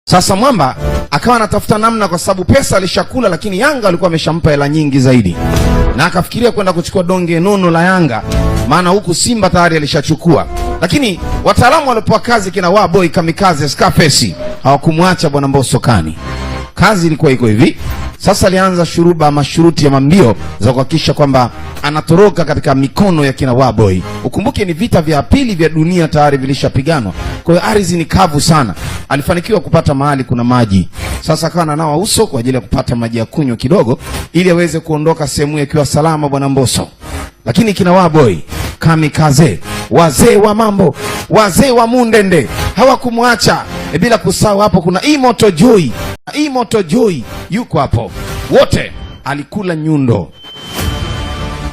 Sasa Mwamba akawa anatafuta namna, kwa sababu pesa alishakula, lakini Yanga alikuwa ameshampa hela nyingi zaidi, na akafikiria kwenda kuchukua donge nono la Yanga, maana huku Simba tayari alishachukua. Lakini wataalamu walipoa kazi kina Waboy Kamikaze Scarface hawakumwacha bwana Mbosso Kani. Kazi ilikuwa iko hivi. Sasa alianza shuruba mashuruti ya mambio za kuhakikisha kwamba anatoroka katika mikono ya kina Waboy. Ukumbuke ni vita vya pili vya dunia tayari vilishapiganwa. Kwa hiyo ardhi ni kavu sana. Alifanikiwa kupata mahali kuna maji. Sasa akawa ananawa uso kwa ajili ya kupata maji ya kunywa kidogo ili aweze kuondoka sehemu akiwa salama bwana Mbosso. Lakini kina Waboy Kamikaze, wazee wa mambo, wazee wa Mundende hawakumwacha. Bila kusahau hapo kuna Imoto Joy. Imoto Joy yuko hapo. Wote alikula nyundo.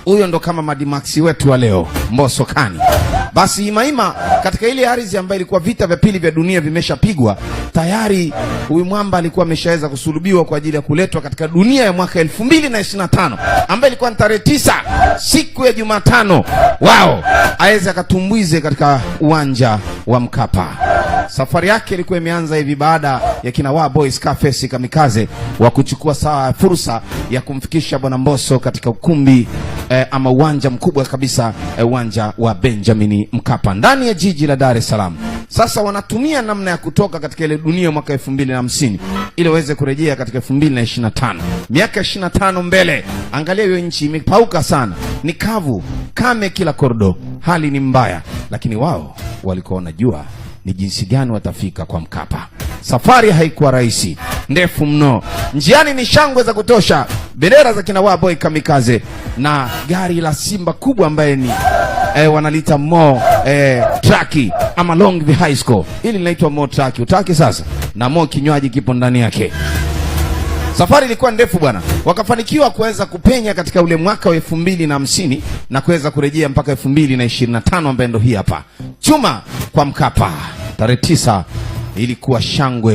Huyo ndo kama Madimaxi wetu wa leo, Mbosso Kani. Basi Imaima katika ile ardhi ambayo ilikuwa vita vya pili vya dunia vimeshapigwa tayari, huyu Mwamba alikuwa ameshaweza kusulubiwa kwa ajili ya kuletwa katika dunia ya mwaka 2025 ambayo ilikuwa ni tarehe 9 siku ya Jumatano. Wao aweze akatumbuize katika uwanja wa Mkapa. Safari yake ilikuwa imeanza hivi baada ya kina Waboy Scarface Kamikaze wa kuchukua fursa ya kumfikisha bwana Mbosso katika ukumbi ama uwanja mkubwa kabisa, uwanja wa Benjamin Mkapa ndani ya jiji la Dar es Salaam. Sasa wanatumia namna ya kutoka katika ile dunia mwaka 2050 ili waweze kurejea katika 2025. Miaka 25 mbele. Angalia hiyo nchi imepauka sana. Ni kavu, kame kila kordo. Hali ni mbaya, lakini wao walikuwa wanajua ni jinsi gani watafika kwa Mkapa. Safari haikuwa rahisi, ndefu mno. Njiani ni shangwe za kutosha, bendera za kina Waboy Kamikaze na gari la Simba kubwa ambaye ni wanalita Mo Traki ama Long Vehicle. Hili linaitwa Mo Traki. Utaki sasa na Mo kinywaji kipo ndani yake. Safari ilikuwa ndefu bwana. Wakafanikiwa kuweza kupenya katika ule mwaka wa 2050 na kuweza kurejea mpaka 2025 ambaye ndo hii hapa. Chuma kwa Mkapa. Tarehe 9 ilikuwa shangwe.